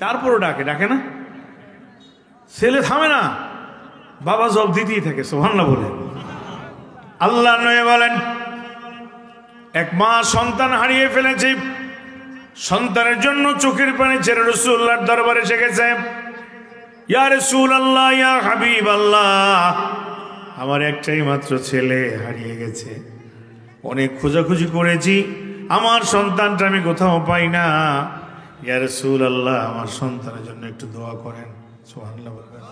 তারপরও ডাকে, ডাকে না? ছেলে থামে না, বাবা জব দিতেই থাকে। সুবহানাল্লাহ বলে। আল্লাহ নবী বলেন, এক মা সন্তান হারিয়ে ফেলেছে, সন্তানের জন্য চোখের পানি ছেড়ে রাসূলুল্লাহর দরবারে এসে গেছে। ইয়া রাসূলুল্লাহ, ইয়া হাবিবাল্লাহ, আমার একটাই মাত্র ছেলে হারিয়ে গেছে, অনেক খোঁজাখুঁজি করেছি, আমার সন্তানটা আমি কোথাও পাই না। ইয়া রাসূলুল্লাহ, আমার সন্তানের জন্য একটু দোয়া করেন। সুবহানাল্লাহ বলবেন।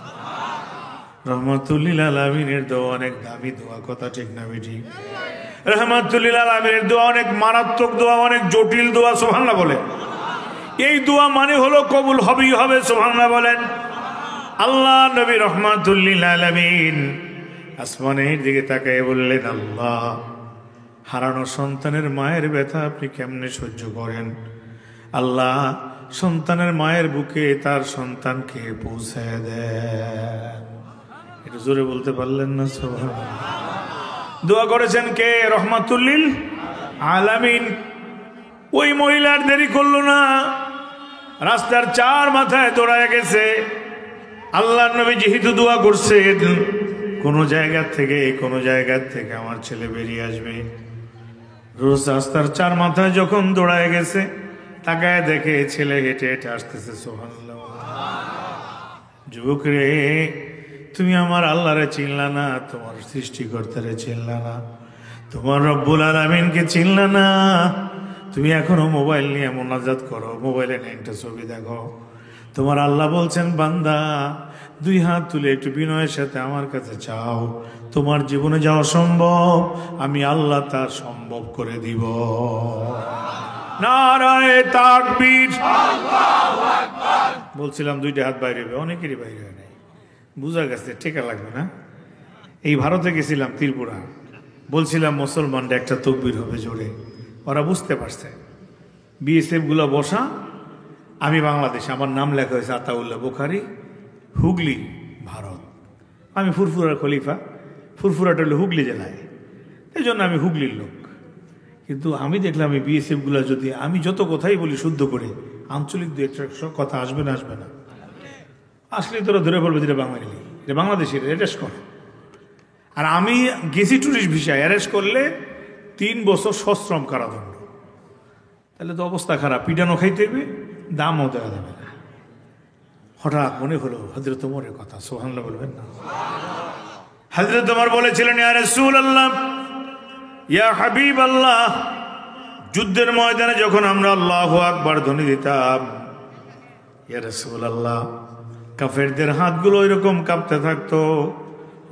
রহমাতুল লিল আলামিনের দোয়া অনেক দামি দোয়া, কথা ঠিক না বেঠিক? রহমাতুল লিল আলামিনের দোয়া অনেক মারাত্মক দোয়া, অনেক জটিল দোয়া। সুবহানাল্লাহ বলে। এই দোয়া মানে হলো কবুল হবেই হবে। সুবহানাল্লাহ বলেন। আল্লাহ নবী রহমাতুল লিল আলামিন আসমানের দিকে তাকায় বললেন, আল্লাহ, হারানো সন্তানের মায়ের ব্যথা আপনি কেমনে সহ্য করেন? আল্লাহ, সন্তানের মায়ের বুকে তার সন্তানকে পৌঁছায় দেন। একটু জোরে বলতে পারলেন না? সুবহানাল্লাহ। দোয়া করেছেন কে? রহমাতুল লিল আলামিন। ওই মহিলার দেরি করলো না, রাস্তার চার মাথায় দৌড়ায় গেছে। আল্লাহর নবী যেহেতু দোয়া করছেন, কোন জায়গা থেকে আমার ছেলে বেরিয়ে আসবে। রোজ রাস্তার চার মাথায় যখন দৌড়ায় গেছে, তাকায় দেখে ছেলে হেঁটে হেঁটে আসতেছে। সুবহানাল্লাহ। যুবক রে, তুমি আমার আল্লাহরে চিনলা না, তোমার সৃষ্টিকর্তারে চিনলা না, তোমার রব্বুল আলামিনকে চিনলা না। তুমি এখনো মোবাইল নিয়ে মোনাজাত করো, মোবাইলে একটা ছবি দেখো। তোমার আল্লাহ বলছেন, বান্দা, দুই হাত তুলে একটু বিনয়ের সাথে আমার কাছে চাও, তোমার জীবনে যাওয়া সম্ভব, আমি আল্লাহ তা সম্ভব করে দিব। নারায়ে তাকবীর। বলছিলাম দুইটা হাত বাইরে হবে, অনেকেরই বাইরে হয় নাই, বুঝা গেছে, ঠেকা লাগবে না। এই ভারতে গেছিলাম ত্রিপুরা, বলছিলাম মুসলমানরা একটা তকবীর হবে জোরে, ওরা বুঝতে পারছে। বিএসএফ গুলো বসা, আমি বাংলাদেশে, আমার নাম লেখা হয়েছে আতাউল্লাহ বুখারী, হুগলি, ভারত। আমি ফুরফুরার খলিফা, ফুরফুরাটা হলো হুগলি জেলায়, এই জন্য আমি হুগলির লোক। কিন্তু আমি দেখলাম এই বিএসএফ গুলা যদি, আমি যত কথাই বলি শুদ্ধ করে, আঞ্চলিক দু একটা কথা আসবে না, আসবে না, আসলে তোরা ধরে বলবে যেটা বাঙালি, এটা বাংলাদেশের, অ্যারেস্ট কর। আর আমি গেছি টুরিস্ট ভিসায়, অ্যারেস্ট করলে 3 বছর সশ্রম কারাদণ্ড। তাহলে তো অবস্থা খারাপ, পিটানো খাইতে হবে, দামও দেওয়া যাবে না। হঠাৎ মনে হলো হযরত ওমরের কথা। সুবহানাল্লাহ বলবেন না? হযরত ওমর বলেছিলেন, ইয়া রাসূলুল্লাহ, ইয়া হাবিবাল্লাহ, যুদ্ধের ময়দানে যখন আমরা আল্লাহু আকবার ধ্বনি দিতাম, ইয়া রাসূলুল্লাহ, কাফেরদের হাতগুলো এরকম কাঁপতে থাকতো,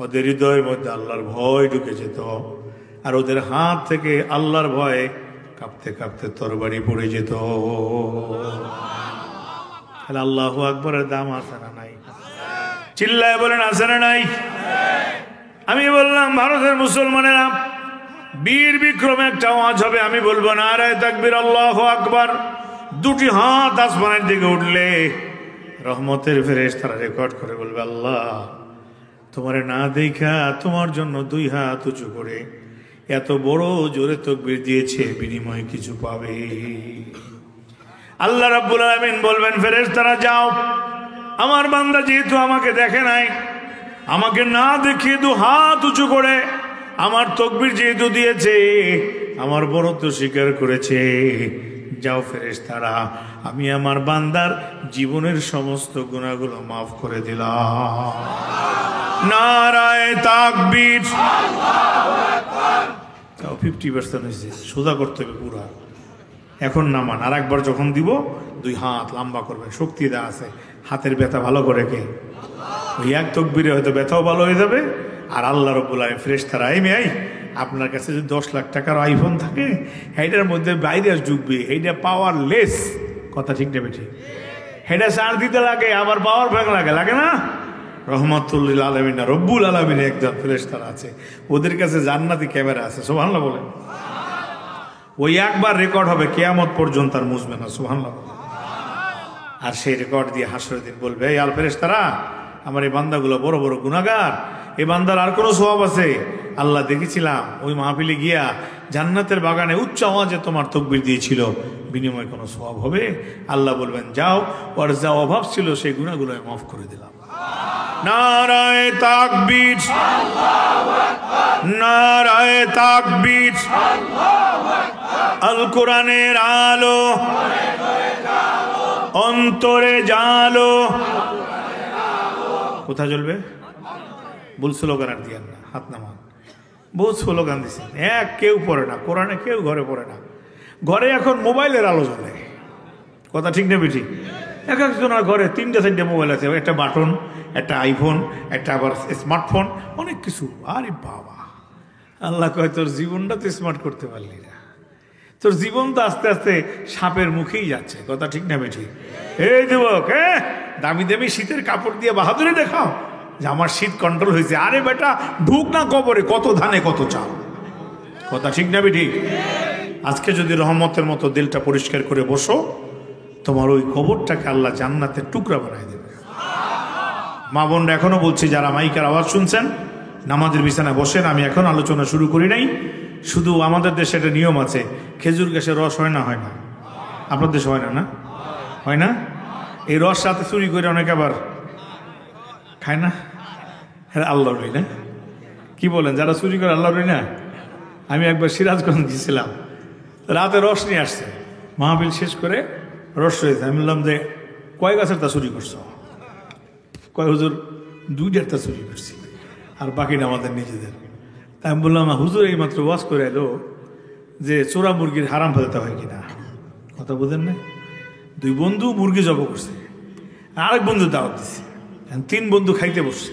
ওদের হৃদয়ের মধ্যে আল্লাহর ভয় ঢুকে যেত, আর ওদের হাত থেকে আল্লাহর ভয়ে কাঁপতে কাঁপতে তরবারি পড়ে যেত। আল্লাহু আকবরের দাম আছে না নাই? চিল্লায় বলেন, আছে না নাই? আমি বললাম, ভারতের মুসলমানেরা বীর বিক্রমে একটা আওয়াজ হবে, আমি বলবো নারায়ে তাকবীর, আল্লাহু আকবার। দুটি হাত আসমানের দিকে উঠলে রহমতের ফেরেশতারা রেকর্ড করে বলবে, আল্লাহ, তোমারে না দেখা তোমার জন্য 2 হাত উঁচু করে এত বড় জোরে তাকবীর দিয়েছে, বিনিময়ে কিছু পাবে। আল্লাহ রাব্বুল আলামিন বলবেন, ফেরেশতারা যাও, আমার বান্দা যেহেতু আমাকে দেখে নাই, আমাকে না দেখিয়ে 2 হাত উঁচু করে আমার তাকবীর যেহেতু দিয়েছে, আমার বড়ত্ব স্বীকার করেছে, যাও ফেরেশতারা, আমি আমার বান্দার জীবনের সমস্ত গুনাহগুলো মাফ করে দিলাম। নারায়ে তাকবীর। আল্লাহু আকবার। 50% হয়েছে, সোজা করতে হবে পুরা। এখন নামান, আর একবার যখন দিব 2 হাত লম্বা করবে, শক্তি দেওয়া আছে, হাতের ব্যথা ভালো করে কে? ওই এক তাকবীরে হয়তো ব্যথাও ভালো হয়ে যাবে। আর আল্লাহ রাব্বুল আলামিন ফেরেশতারা, এই আপনার কাছে যদি 10 লাখ টাকার আইফোন থাকে, এইটার মধ্যে ভাইরাস ঢুকবে, এইটা পাওয়ারলেস, কথা ঠিক নেবে ঠিক, এটা চার্জ দিতে লাগে, আবার পাওয়ার ব্যাংক লাগে না? রহমাতুল লিল আলামিন রব্বুল আলামিন একজন ফেরেশতারা আছে, ওদের কাছে জান্নাতি ক্যামেরা আছে। সুবহানাল্লাহ বলেন। ওই একবার রেকর্ড হবে, কিয়ামত পর্যন্ত আর মুছবে না। সুবহানাল্লাহ। আর সেই রেকর্ড দিয়ে হাসরের দিন বলবে, এই আল ফেরেশতারা, আমার এই বান্দাগুলো বড় বড় গুনাহগার, এই বান্দার আর কোনো সওয়াব আছে? আল্লাহ দেখেছিলাম ওই মাহফিলে গিয়া জান্নাতের বাগানে উচ্চ আওয়াজে তোমার তাকবীর দিয়েছিল, বিনিময়ে কোনো সওয়াব হবে? আল্লাহ বলবেন যাও, ওর যা অভাব ছিল সেই গুনাহগুলো আমি মাফ করে দিলাম। নারায়ে তাকবীর, নারায়ে তাকবীর। আল কোরআনের আলো অন্তরে জালো। কোথায় জ্বলবে? ভুল স্লোগান আর দিয়েন না, হাত নামান। বহুত স্লোগান দিচ্ছেন, কেউ পড়ে না কোরআনে, কেউ ঘরে পড়ে না। ঘরে এখন মোবাইলের আলো জ্বলে। কথা ঠিক না বেঠিক? এক একজনের ঘরে 3-4 মোবাইল আছে, একটা বাটন, একটা আইফোন, একটা আবার স্মার্টফোন, অনেক কিছু। আরে বাবা, আল্লাহ কয় তোর জীবনটা তো স্মার্ট করতে পারলি না, তোর জীবন তো আস্তে আস্তে সাপের মুখেই যাচ্ছে। কথা ঠিক না বেঠিক? এই যুবক, দামি দামি শীতের কাপড় দিয়ে বাহাদুরি দেখাও যে আমার শীত কন্ট্রোল হয়েছে। আরে বেটা, ঢুক না কবরে, কত ধানে কত চাল। কথা ঠিক না বেঠিক? আজকে যদি রহমতের মতো দিলটা পরিষ্কার করে বসো, তোমার ওই কবরটাকে আল্লাহ জান্নাতের টুকরা বানাই দেবে। মা বোনরা এখনো বলছি, যারা মাইকের আওয়াজ শুনছেন, নামাজের বিছানায় বসেন। আমি এখন আলোচনা শুরু করি নাই। শুধু আমাদের দেশে একটা নিয়ম আছে, খেজুর গাছের রস হয় না? হয় না? আপনার দেশে হয় না? না হয় না? এই রস সাথে চুরি করে অনেকে আবার খায় না? হ্যাঁ, আল্লাহর রই না? কি বলেন, যারা চুরি করে আল্লাহর রই না? আমি একবার সিরাজগঞ্জ গেছিলাম, রাতে রস নিয়ে আসছে, মাহফিল শেষ করে রস রয়েছে। আমি বললাম যে কয় গাছের তা চুরি করছো? কয় হুজুর 2টার তা চুরি করছি, আর বাকিটা আমাদের নিজেদের। তাই আমি বললাম, হুজুর এই মাত্র ওয়াজ করে এলো যে চোরা মুরগির হারাম ফেলতে হয় কিনা। কথা বোঝেন না? 2 বন্ধু মুরগি জব করছে, আরেক বন্ধু দাওয়াত দিচ্ছে। 3 বন্ধু খাইতে বসছে।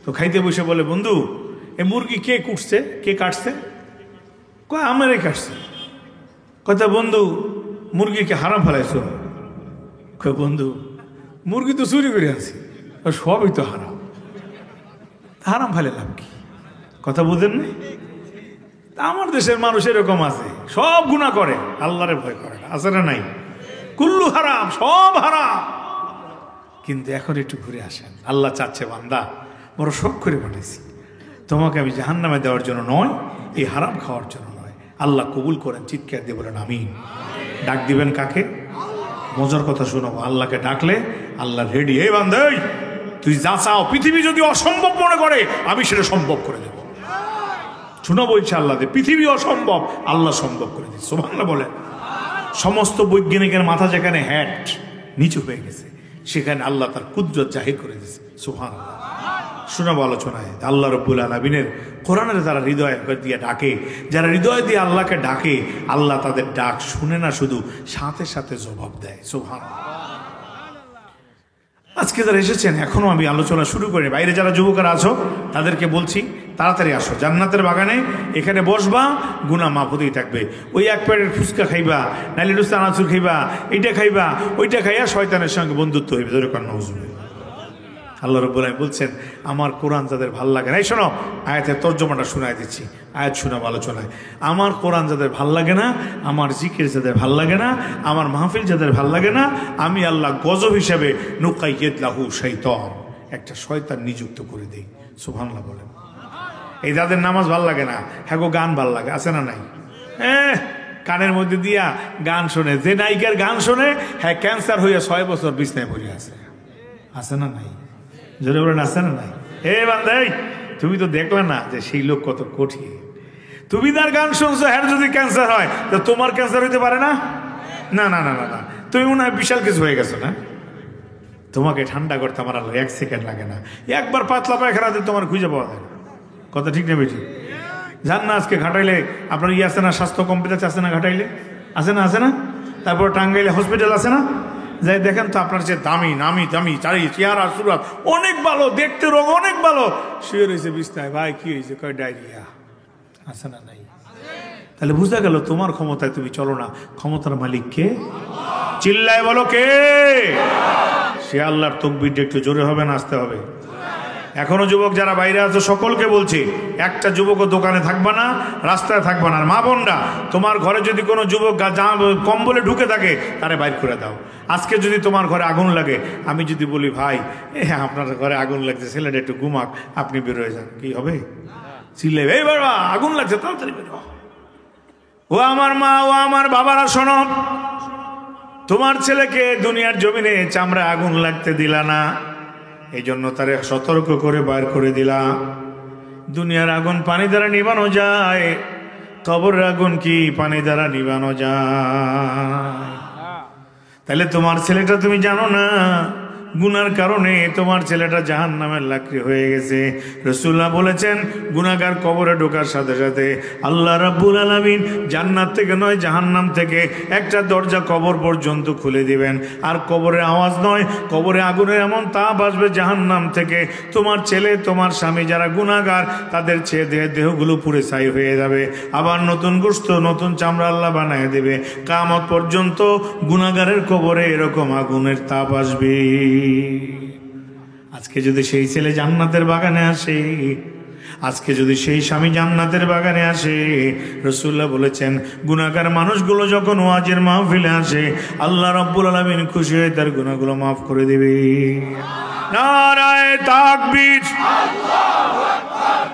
তো খাইতে বসে বলে, বন্ধু এই মুরগি কে কুটছে, কে কাটছে? কয় আমারই কাটছে। কথা, বন্ধু মুরগিকে হারাম ফেলাইছো? কয় বন্ধু মুরগি তো চুরি করে আছি, সবই তো হারাম, হারাম ফেলে লাভ কি? কথা বুঝেন না? আমার দেশের মানুষ এরকম আছে, সব গুনাহ করে, আল্লাহরে ভয় করে না। আছে না নাই? কুল্লু হারাম, সব হারাম। কিন্তু এখন একটু ঘুরে আসেন, আল্লাহ চাচ্ছে বান্দা বড় শখ করে পাঠাইছি, তোমাকে আমি জাহান্নামে দেওয়ার জন্য নয়, এই হারাম খাওয়ার জন্য নয়। আল্লাহ কবুল করেন, চিৎকার দিয়ে বলেন আমিন। ডাক দিবেন কাকে? মজার কথা শোনাবো, আল্লাহকে ডাকলে আল্লাহ রেডি। এই বান্দা, তুই যা চাও, পৃথিবী যদি অসম্ভব মনে করে আমি সেটা সম্ভব করে দেবো। শোনাবো ইনশাআল্লাহ, পৃথিবী অসম্ভব আল্লাহ সম্ভব করে দিচ্ছে। সুবহানাল্লাহ বলেন। সমস্ত বৈজ্ঞানিকের মাথা যেখানে হ্যাট নিচু হয়ে গেছে, সেখানে আল্লাহ তার কুদরত জাহির করে দিয়েছে। সুবহানাল্লাহ। শোনাবো আলোচনায়, আল্লাহ রাব্বুল আলামিনের কোরআনের যারা হৃদয় দিয়ে ডাকে, যারা হৃদয় দিয়ে আল্লাহকে ডাকে, আল্লাহ তাদের ডাক শুনে না, শুধু সাথে সাথে জবাব দেয়। সুবহানাল্লাহ। আজকে যারা এসেছেন, এখনো আমি আলোচনা শুরু করি। বাইরে যারা যুবকরা আছো তাদেরকে বলছি, তাড়াতাড়ি আসো জান্নাতের বাগানে, এখানে বসবা, গুনাহ মাফ হতেই থাকবে। ওই এক প্যাকেট ফুচকা খাইবা, নাইলে একটু চানাচুর খাইবা, এইটা খাইবা, ওইটা খাইয়া শয়তানের সঙ্গে বন্ধুত্ব হইবে। জোরে কান্না হুজুর। আল্লাহ রাব্বুল আলামিন বলছেন, আমার কোরআন যাদের ভাল লাগে না, এই শোনো আয়াতের তর্জমাটা শোনাই দিচ্ছি, আয়াত শোনাব আলোচনায়। আমার কোরআন যাদের ভাল লাগে না, আমার জিকির যাদের ভাল লাগে না, আমার মাহফিল যাদের ভাল লাগে না, আমি আল্লাহ গজব হিসেবে নুকাইয়িদ লাহু শাইতান, একটা শয়তান নিযুক্ত করে দিই। সুবহানাল্লাহ বলেন। এই যাদের নামাজ ভাল লাগে না, হ্যাঁ গো গান ভাল লাগে, আছে না নাই? কানের মধ্যে দিয়া গান শোনে, যে নায়িকার গান শোনে, হ্যাঁ ক্যান্সার হইয়া 6 বছর বিছনায় পড়ে আছে। আছে না নাই? জোরে বলেন, আছে না নাই? বান্দাই, তুমি তো দেখলে না যে সেই লোক কত কঠিন। তুমি তার গান শুনছো, হ্যাঁ যদি ক্যান্সার হয় তো তোমার ক্যান্সার হইতে পারে না? না না না না না, তুমি মনে হয় বিশাল কিছু হয়ে গেছো না? তোমাকে ঠান্ডা করতে আমার আল্লাহ 1 সেকেন্ড লাগে না। একবার পাতলা পায়খানাতে তোমার খুঁজে পাওয়া যায় না। কথা ঠিক না বেশি? জান না, আজকে ঘাটাইলে আপনার আছে না, স্বাস্থ্য কমপ্লেক্স আছে না ঘাটাইলে? আছে না? আছে না? তারপর টাঙ্গাইলে হসপিটাল আছে না? যাই দেখেন তো, আপনার যে দামি নামি দামি চারি চেহারা সুরাত অনেক ভালো, দেখতে রোগ অনেক ভালো, শুয়ে রয়েছে বিছনায়। ভাই কি হয়েছে? কয় ডায়রিয়া। আছে না নাই? তাহলে বুঝা গেল তোমার ক্ষমতায় তুমি চলো না, ক্ষমতার মালিক কে? চিল্লায় বলো কে? সে আল্লাহর তাকবীরটা একটু জোরে হবে না আসতে হবে? এখনো যুবক যারা বাইরে আছো সকলকে বলছি, একটা যুবকও দোকানে থাকবা না, রাস্তায় থাকবা না। আর মা বোনরা, তোমার ঘরে যদি কোনো যুবক কম্বলে ঢুকে থাকে, তারে বাইর করে দাও। আজকে যদি তোমার ঘরে আগুন লাগে, আমি যদি বলি ভাই আপনার ঘরে আগুন লাগছে, ছেলেটা একটু ঘুমাক, আপনি বেরোয় যান, কি হবে? চিল্লে, এই বাবা আগুন লাগছে, তাড়াতাড়ি বেরো। ও আমার মা, ও আমার বাবারা শোনো, তোমার ছেলেকে দুনিয়ার জমিনে চামড়া আগুন লাগতে দিলা না, এই জন্য তারে সতর্ক করে বার করে দিলা। দুনিয়ার আগুন পানি দ্বারা নিবানো যায়, কবরের আগুন কি পানি দ্বারা নিবানো যায়? তাহলে তোমার ছেলেটা তুমি জানো না, গুনার কারণে তোমার ছেলেটা জাহান্নামের লাকড়ি হয়ে গেছে। রাসূলুল্লাহ বলেছেন, গুনাহগার কবরে ঢোকার সাথে সাথে আল্লাহ রাব্বুল আলামিন জান্নাত থেকে নয় জাহান্নাম থেকে একটা দরজা কবর পর্যন্ত খুলে দিবেন। আর কবরে আওয়াজ নয়, কবরে আগুনের এমন তাপ আসবে জাহান্নাম থেকে, তোমার ছেলে তোমার স্বামী যারা গুনাহগার তাদের দেহগুলো পুড়ে ছাই হয়ে যাবে। আবার নতুন গোশত নতুন চামড়া আল্লাহ বানায় দেবে। কিয়ামত পর্যন্ত গুনাহগারের কবরে এরকম আগুনের তাপ আসবে। আজকে যদি সেই ছেলে জান্নাতের বাগানে আসে, আজকে যদি সেই স্বামী জান্নাতের বাগানে আসে, রাসূলুল্লাহ বলেছেন গুনাহগার মানুষগুলো যখন ওয়াজের মাহফিলে আসে আল্লাহ রাব্বুল আলামিন খুশি হয়ে তার গুনাহগুলো মাফ করে দেবে। নারায়ে তাকবীর, আল্লাহু আকবার।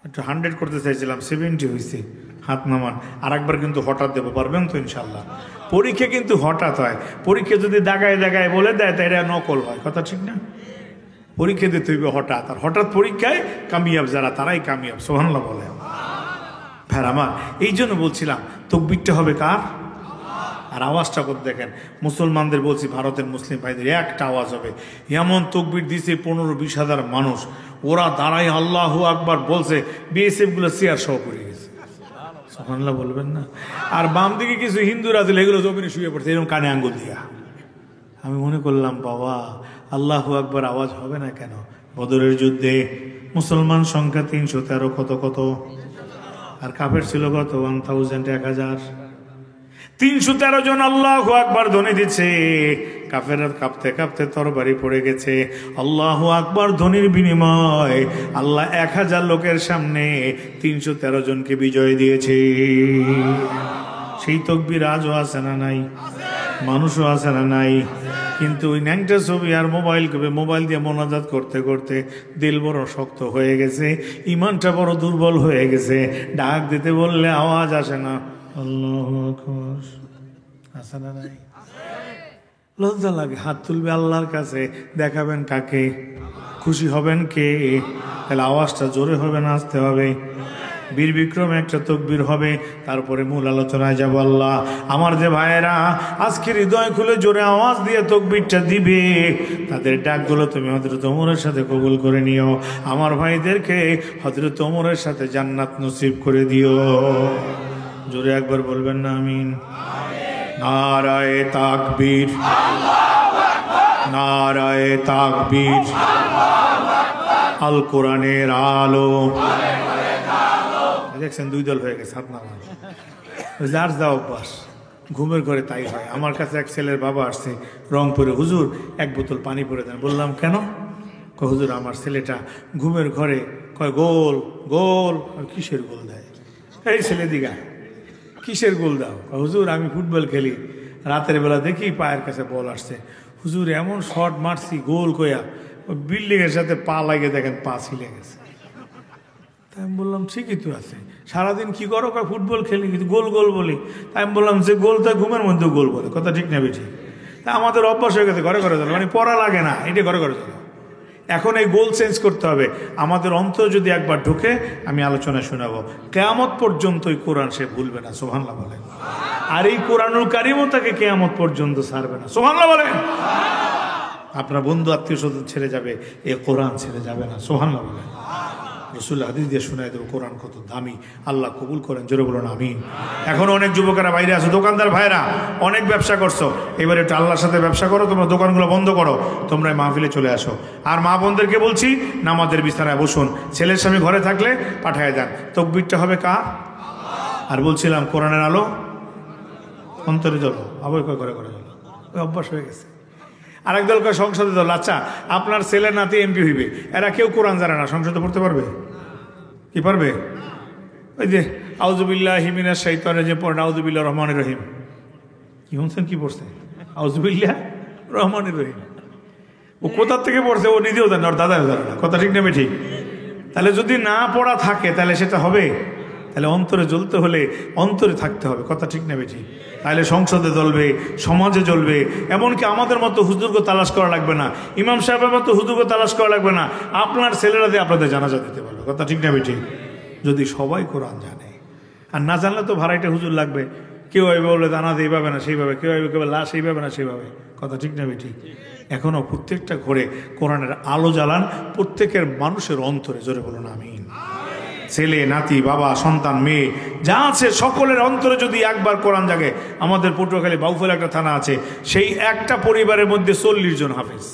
একটু 100 করতে চাইছিলাম, 70 হয়েছে। হাত নামান। আরেকবার কিন্তু হঠাৎ দেবো, পারবেন তো ইনশাল্লাহ? পরীক্ষা কিন্তু হঠাৎ হয়। পরীক্ষা যদি দাগায় দাগায় বলে দেয় তাই এটা নকল হয়, কথা ঠিক না? পরীক্ষা দিতে হইবে হঠাৎ, আর হঠাৎ পরীক্ষায় কামিয়াব যারা তারাই কামিয়াব। সুবহানাল্লাহ বলে। ভাই আমার, এই জন্য বলছিলাম তাকবীরটা হবে কার? আর আওয়াজটা করে দেখেন, মুসলমানদের বলছি, ভারতের মুসলিম ভাইদের একটা আওয়াজ হবে। এমন তাকবীর দিছে 15-20 হাজার মানুষ, ওরা দাঁড়ায় আল্লাহু আকবার বলছে, বিএসএফ গুলো চেয়ার সহ পড়ে গেছে। সুবহানাল্লাহ বলবেন না? আর বাম দিকে কিছু হিন্দুরা ছিল, এগুলো জমিনে শুয়ে পড়ছে এরকম কানে আঙ্গুল দিয়া। আমি মনে করলাম বাবা, আল্লাহু আকবার আওয়াজ হবে না কেন? বদরের যুদ্ধে মুসলমান সংখ্যা 313, কত আর কাফের ছিল কত? 1000 313 জন আল্লাহু আকবার ধ্বনি দিচ্ছে। কাফেররা কাঁপতে কাঁপতে তরবারি পড়ে গেছে। আল্লাহু আকবার ধ্বনির বিনিময় আল্লাহ 1000 লোকের সামনে 313 জনকে বিজয় দিয়েছে। সেই তাকবীর আজও আছে না নাই? মানুষও আছে না নাই? কিন্তু ওই ন্যাংটা ছবি আর মোবাইল দিয়ে মোনাজাত করতে করতে দিল বড় শক্ত হয়ে গেছে, ইমানটা বড় দুর্বল হয়ে গেছে। ডাক দিতে বললে আওয়াজ আসে না। আল্লাহু আকবার আছে না নাই? লজ্জা লাগে। হাত তুলবে আল্লাহর কাছে, দেখাবেন কাকে? খুশি হবেন কে? তাহলে আওয়াজটা জোরে হবে না আসতে হবে? বীর বিক্রম একটা তাকবীর হবে, তারপরে মূল আলোচনায় যাব। আল্লাহ আমার যে ভাইয়েরা আজকে হৃদয় খুলে জোরে আওয়াজ দিয়ে তাকবীরটা দিবে, তাদের ডাকগুলো তুমি হযরত ওমরের সাথে কবুল করে নিও। আমার ভাইদেরকে হযরত ওমরের সাথে জান্নাত নসিব করে দিও। জোরে একবার বলবেন না আমিন? নারায়ে তাকবীর, আল্লাহু আকবার। নারায়ে তাকবীর, আল্লাহু আকবার। আল কোরআনের আলো, দেখছেন 2 দল হয়ে গেছে। হাত নামান। যার যা অভ্যাস, ঘুমের ঘরে তাই হয়। আমার কাছে এক ছেলের বাবা আসছে রংপুরে, হুজুর 1 বোতল পানি পরে দেন। বললাম কেন? হুজুর আমার ছেলেটা ঘুমের ঘরে কয় গোল গোল। কিসের গোল দেয়? এই ছেলে দিঘা কিসের গোল দাও? হুজুর আমি ফুটবল খেলি, রাতের বেলা দেখি পায়ের কাছে বল আসছে, হুজুর এমন শট মারছি গোল কয়া, ওই বিল্ডিং এর সাথে পা লাগে, দেখেন পা ছিলে গেছে। তাই আমি বললাম ঠিকই তো আছে, সারাদিন কি করো? ফুটবল খেলি, কিন্তু গোল গোল বলি। তাই আমি বললাম যে গোলটা ঘুমের মধ্যে গোল বলে, কথা ঠিক না বেঠিক? তা আমাদের অভ্যাস হয়ে গেছে ঘরে ঘরে চলো, মানে পড়া লাগে না, এটা ঘরে ঘরে চলো। এখন এই গোল চেঞ্জ করতে হবে। আমাদের অন্তর যদি একবার ঢুকে, আমি আলোচনা শোনাবো, কিয়ামত পর্যন্ত এই কোরআন সে ভুলবে না। সুবহানাল্লাহ বলেন। আর এই কোরআনুল কারীমও তাকে কিয়ামত পর্যন্ত ছাড়বে না। সুবহানাল্লাহ বলেন। আপনার বন্ধু আত্মীয় স্বজন ছেড়ে যাবে, এই কোরআন ছেড়ে যাবে না। সুবহানাল্লাহ বলেন। রাসূল হাদিস দিয়ে শোনায় দেবো কোরআন কত দামি। আল্লাহ কবুল করেন, জোরে বলুন আমিন। এখন অনেক যুবকেরা বাইরে আছে, দোকানদার ভাইরা অনেক ব্যবসা করছো, এবারে একটু আল্লাহর সাথে ব্যবসা করো, তোমরা দোকানগুলো বন্ধ করো, তোমরা এই মাহফিলে চলে আসো। আর মা বোনদেরকে বলছি, নামাজের বিছানায় বসুন, ছেলের স্বামী ঘরে থাকলে পাঠায় দেন। তাকবীরটা হবে কার? আর বলছিলাম কোরআনের আলো অন্তরে জ্বলো, আবার ঘরে ঘরে জ্বলো। ওই অভ্যাস হয়ে গেছে। আরেক দল কয় সংসদে দল। আচ্ছা, আপনার ছেলে নাতি এমপি হইবে, এরা কেউ কোরআন জানে না, সংসদে পড়তে পারবে? কি পারবে? ওই যে আউযুবিল্লাহি মিনাশ শাইতানির রাজিম পড়েন, আউযুবিল্লাহ রহমানির রহিম। কি শুনছেন? কি পড়ছে? আউযুবিল্লাহ রহমানির রহিম। ও কোথা থেকে পড়ছে ও নিজেও জানে, ওর দাদাও জানে না, কথা ঠিক না ঠিক? তাহলে যদি না পড়া থাকে তাহলে সেটা হবে? তাহলে অন্তরে জ্বলতে হলে অন্তরে থাকতে হবে, কথা ঠিক না বেঠি? তাহলে সংসদে জ্বলবে, সমাজে জ্বলবে। এমনকি আমাদের মতো হুজুরকে তালাশ করা লাগবে না, ইমাম সাহেবের মতো হুজুরকে তালাশ করা লাগবে না, আপনার ছেলেরা দিয়ে আপনাদের জানাজা দিতে পারবে, কথা ঠিক না বেঠি? যদি সবাই কোরআন জানে। আর না জানলে তো ভাড়াইটা হুজুর লাগবে, কেউ আইবে বলে দানাতে এইভাবে না সেইভাবে, কেউ আইবে কেউ লাশ এইভাবে না সেইভাবে, কথা ঠিক না বেঠি? এখনো প্রত্যেকটা ঘরে কোরআনের আলো জ্বালান, প্রত্যেকের মানুষের অন্তরে, জোরে বলুন আমিন। ছেলে নাতি বাবা সন্তান মেয়ে যা আছে সকলের অন্তরে যদি একবার কোরআন জাগে। আমাদের পটুয়াখালী বাউফল একটা থানা আছে, সেই একটা পরিবারের মধ্যে 40 জন হাফেজ।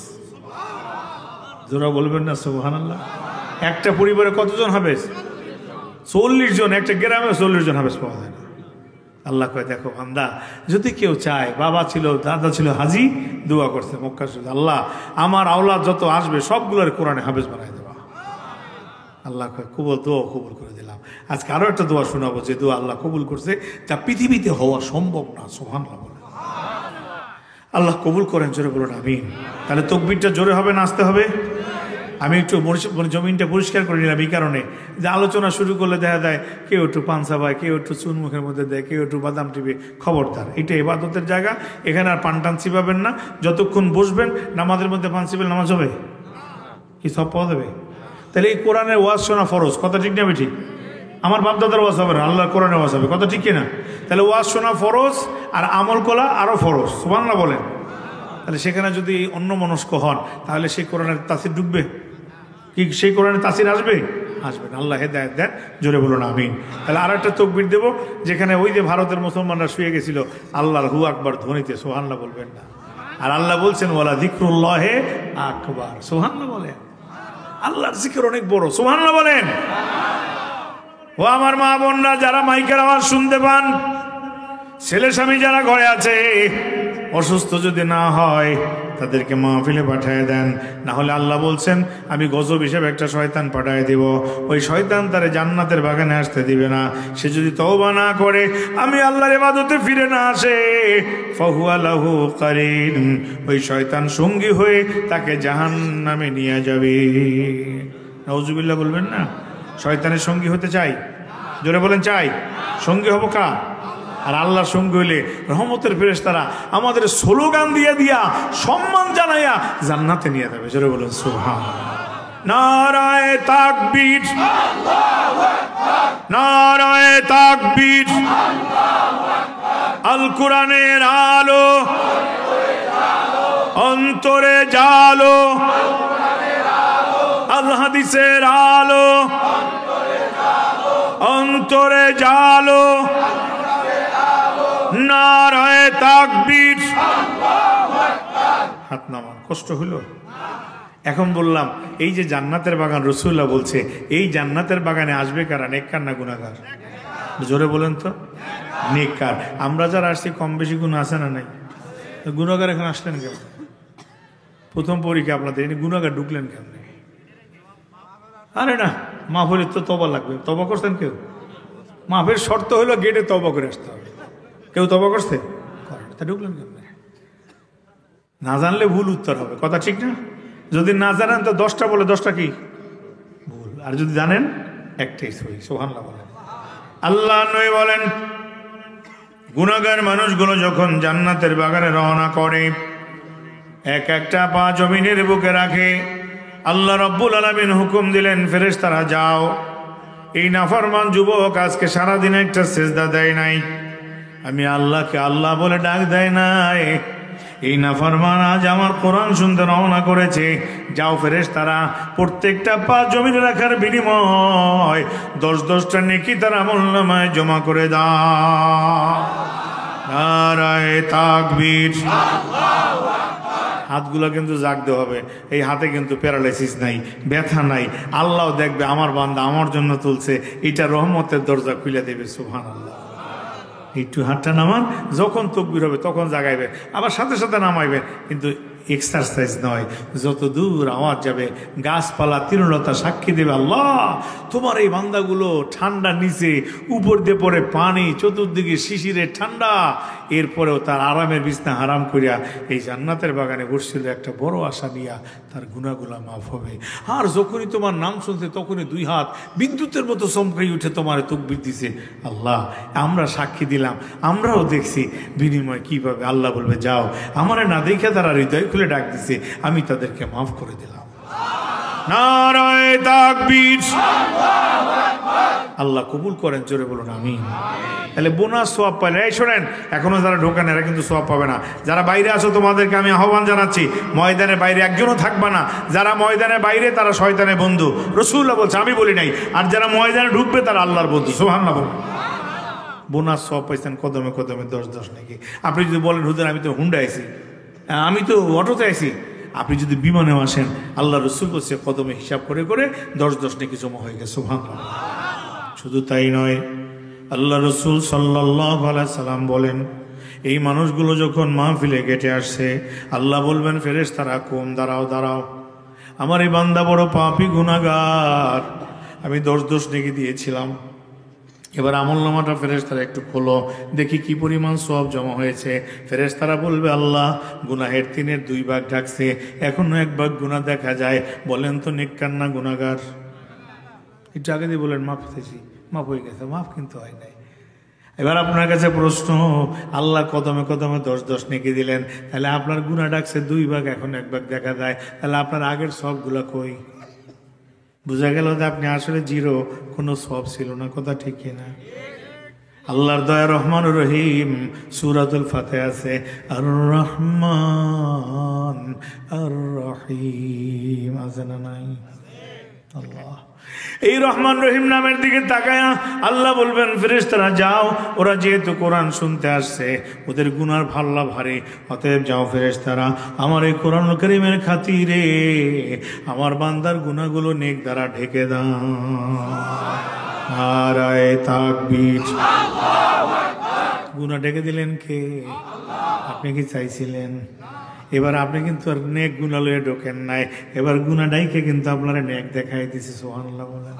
জোরা বলবেন না সুবহানাল্লাহ? একটা পরিবারে কতজন হাফেজ? 40 জন। একটা গ্রামে 40 জন হাফেজ পাওয়া যায় না। আল্লাহ কয়, দেখো বান্দা, যদি কেউ চায়, বাবা ছিল দাদা ছিল হাজি, দোয়া করছে মক্কা শরীফ, আল্লাহ আমার আওলাদ যত আসবে সবগুলোর কোরআনে হাফেজ বানাই দেবা। আল্লাহ কয় কবুল, দোয়া কবুল করে দিলাম। আজকে আরো একটা দোয়া শোনাবো, যে দোয়া আল্লাহ কবুল করছে, তা পৃথিবীতে হওয়া সম্ভব না। সুবহানাল্লাহ বলে আল্লাহ কবুল করেন, জোরে বলুন আমিন। তাহলে তাকবীরটা জোরে হবে, নাচতে হবে। আমি একটু জমিনটা পরিষ্কার করে নিলাম এই কারণে, যে আলোচনা শুরু করলে দেখা যায় কেউ একটু পান চাবায়, কেউ একটু চুন মুখের মধ্যে দেয়, কেউ একটু বাদাম টিপে। খবরদার, এটা ইবাদতের জায়গা, এখানে আর পান টান চিবাবেন না। যতক্ষণ বসবেন নামাজের মধ্যে পান চিপেল নামাজ হবে কি? সব পাওয়া যাবে? তাহলে এই কোরআনের ওয়াজ শোনা ফরজ, কথা ঠিক না বেঠিক? আমার বাপদাদার ওয়াজ হবে না, আল্লাহর কোরআনের ওয়াজ হবে, কথা ঠিক কিনা? তাহলে ওয়াজ শোনা ফরজ, আর আমল করা আরো ফরজ। সুবহানাল্লাহ বলেন। তাহলে সেখানে যদি অন্য মনস্ক হন, তাহলে সেই কোরআনের তাসির ঢুকবে কি? সেই কোরআনের তাসির আসবে? আসবে না। আল্লাহ হেদায়েত দেন, জোরে বলুন আমিন। তাহলে আর একটা তাকবীর দেবো, যেখানে ওই যে ভারতের মুসলমানরা শুয়ে গেছিল আল্লাহর হু আকবার ধ্বনিতে, সুবহানাল্লাহ বলবেন না? আর আল্লাহ বলছেন ওয়ালা যিকরুল্লাহি আকবার, সুবহানাল্লাহ বলেন। আল্লাহর জিকির অনেক বড়, সুবহানাল্লাহ বলেন। ও আমার মা বোনরা, যারা মাইকের আওয়াজ শুনতে পান, ছেলে স্বামী যারা ঘরে আছে, অসুস্থ যদি না হয় তাদেরকে মাহফিলে পাঠিয়ে দেন। না হলে আল্লাহ বলছেন আমি গজব হিসেবে একটা শয়তান পাঠিয়ে দিব, ওই শয়তান তারে জান্নাতের বাগানে আসতে দিবে না। সে যদি তওবা না করে, আমি আল্লাহর ইবাদতে ফিরে না আসে, ফাহুয়া লাহু কারিন, ওই শয়তান সঙ্গী হয়ে তাকে জাহান্নামে নিয়ে যাবে। নাউজুবিল্লাহ বলবেন না? শয়তানের সঙ্গী হতে চাই? জোরে বলেন চাই। সঙ্গী হব কা? আর আল্লাহর সঙ্গী হইলে রহমতের ফেরেশতারা আমাদের স্লোগান দিয়ে দিয়া সম্মান জানাইয়া জান্নাতে নিয়ে যাবে। জোরে বলুন সুবহানাল্লাহ। নারায়ে তাকবীর, নারায়ে তাকবীর। আল কোরআনের আলো অন্তরে জালো, আল হাদিসের আলো অন্তরে জালো, নারায়ে তাকবীর। হাত নামান, কষ্ট হলো? এখন বললাম এই যে জান্নাতের বাগান, রাসূলুল্লাহ বলছে এই জান্নাতের বাগানে আসবে কারা? নেককার না গুনাহগার? জোরে বলেন তো। নেককার। আমরা যারা আসছি কম বেশি গুনাহ আছে না নাই? গুনাহগার এখন আসলেন কেন? প্রথম পরীক্ষা আপনাদের, এনে গুনাহগার ঢুকলেন কেন? আরে না, মাহফিলের তো তওবা লাগবে। তওবা করছেন কেউ? মাহফিলের শর্ত হলো গেটে তওবা করে আসতে হবে। কেউ তওবা করছে? তা ঢুকলেন কেন? না জানলে ভুল উত্তর হবে, কথা ঠিক না? যদি না জানেন তো 10টা বলে 10টা কি ভুল, আর যদি জানেন একটাই সহি। সুবহানাল্লাহ বলেন। আল্লাহ নবী বলেন গুনাহগার মানুষগুলো যখন জান্নাতের বাগানে রওনা করে, এক একটা পা জমিনের বুকে রাখে। আল্লাহ রাব্বুল আলামিন হুকুম দিলেন, ফেরেশতারা যাও, এই নাফরমান যুবক আজকে সারাদিন একটা সিজদা দেয় নাই, আমি আল্লাহকে আল্লাহ বলে ডাক দেয় নাই, এই নাফরমান আজ আমার কোরআন শুনতে রওনা করেছে। যাও ফেরেশতারা, প্রত্যেকটা পা জমিনে রাখার বিনিময় 10-10টা নেকি তার আমলনামায় জমা করে দাও। নারায়ে তাকবীর। হাতগুলো কিন্তু জাগতে হবে। এই হাতে কিন্তু প্যারালাইসিস নাই, ব্যথা নাই। আল্লাহ দেখবে আমার বান্দা আমার জন্য তুলছে, এটা রহমতের দরজা খুলে দেবে। সুবহানাল্লাহ। একটু হাতটা নামান, যখন তাকবীর হবে তখন জাগাইবে, আবার সাথে সাথে নামাইবে, কিন্তু এক্সারসাইজ নয়, যত দূর আওয়াজ যাবে গাছপালা তৃণলতা সাক্ষী দেবে, আল্লাহ তোমার এই বান্দাগুলো ঠান্ডা নিচে, উপর দিয়ে পরে পানি, চতুর্দিকে শিশিরের ঠান্ডা, এরপরেও তার আরামের বিছনা হারাম করিয়া এই জান্নাতের বাগানে বসছিল একটা বড় আশা নিয়া, তার গুনাহগুলা মাফ হবে। আর যখনই তোমার নাম শুনছে তখনই দুই হাত বিদ্যুতের মতো চমকাই উঠে তোমার তকবীর দিছে। আল্লাহ আমরা সাক্ষী দিলাম, আমরাও দেখছি, বিনিময় কি পাবে? আল্লাহ বলবে যাও, আমারে না দেখে তারা হৃদয় খুলে ডাক দিছে, আমি তাদেরকে মাফ করে দিলাম। নারায়ে তাকবীর। আল্লাহ কবুল করেন, জোরে বলুন আমিন। তাহলে বোনাস সওয়াব পাইলে, এই শোনেন, এখনো যারা ঢোকেন এরা কিন্তু সওয়াব পাবে না। যারা বাইরে আছো তোমাদেরকে আমি আহ্বান জানাচ্ছি, ময়দানের বাইরে একজনও থাকবা না। যারা ময়দানের বাইরে তারা শয়তানের বন্ধু, রাসূলুল্লাহ বলছে, আমি বলি নাই। আর যারা ময়দানে ঢুকবে তারা আল্লাহর বন্ধু। সুবহানাল্লাহ বলুন। বোনাস সওয়াব পাইছেন কদমে কদমে 10 নাকি। আপনি যদি বলেন হুজুর আমি তো হুন্ডা আইছি, আমি তো অটোতে আইছি, আপনি যদি বিমানেও আসেন, আল্লাহ রসুল বলছে কদমে হিসাব করে করে 10 নাকি জমা হয়ে গেছে। সুবহানাল্লাহ। শুধু তাই নয়, আল্লাহ রসুল সাল্লাল্লাহু আলাইহি সাল্লাম বলেন, এই মানুষগুলো যখন মাহফিলে গেটে আসছে, আল্লাহ বলবেন ফেরেশতারা কম দাঁড়াও দাঁড়াও, আমার এই বান্দা বড় পাপী গুনাহগার, আমি 10 নাকি দিয়েছিলাম। এবার আমলনামাটা ফেরেশতারা একটু খোলো, দেখি কি পরিমাণ সওয়াব জমা হয়েছে। ফেরেশতারা বলবে আল্লাহ গুনাহের 3-এর 2 ভাগ ঢাকছে, এখনো 1 ভাগ গুনাহ দেখা যায়, বলেন তো নেককার না গুনাহগার? একটু আগে দিয়ে বলেন মাফ হয়েছি, মাফ হয়ে গেছে, মাফ কিন্তু হয় নাই। এবার আপনার কাছে প্রশ্ন, আল্লাহ কদমে কদমে 10 নেকি দিলেন, তাহলে আপনার গুনাহ ডাকছে 2 ভাগ, এখন 1 ভাগ দেখা যায়, তাহলে আপনার আগের সবগুলা কই? বুঝা গেল যে আপনি আসলে জিরো, কোনো সওয়াব ছিল না। কথা ঠিক না? আল্লাহর দয়া রহমান রহিম, সূরাতুল ফাতিহা আছে আর রহমান আর রহিম, আছে না নাই? আল্লাহ এই রহমান রহিম নামের দিকে তাকায়া আল্লাহ বলবেন ফেরেশতারা যাও, ওরা যেহেতু কোরআন শুনতে আসছে, ওদের গুনার ভাল্লা ভারী, অতএব যাও ফেরেশতারা, আমার এই কোরআন কারীমের খাতিরে আমার বান্দার গুনাহগুলো নেক দ্বারা ঢেকে দাও। নারায়ে তাকবীর। গুনাহ ঢেকে দিলেন কে? আপনি কি চাইছিলেন? এবার আপনি কিন্তু আর নেক গুনাহ লয়ে ঢোকেন নাই, এবার গুনাহ ডাইকে কিন্তু আপনারা নেক দেখাই দিছে। সুবহানাল্লাহ বলেন।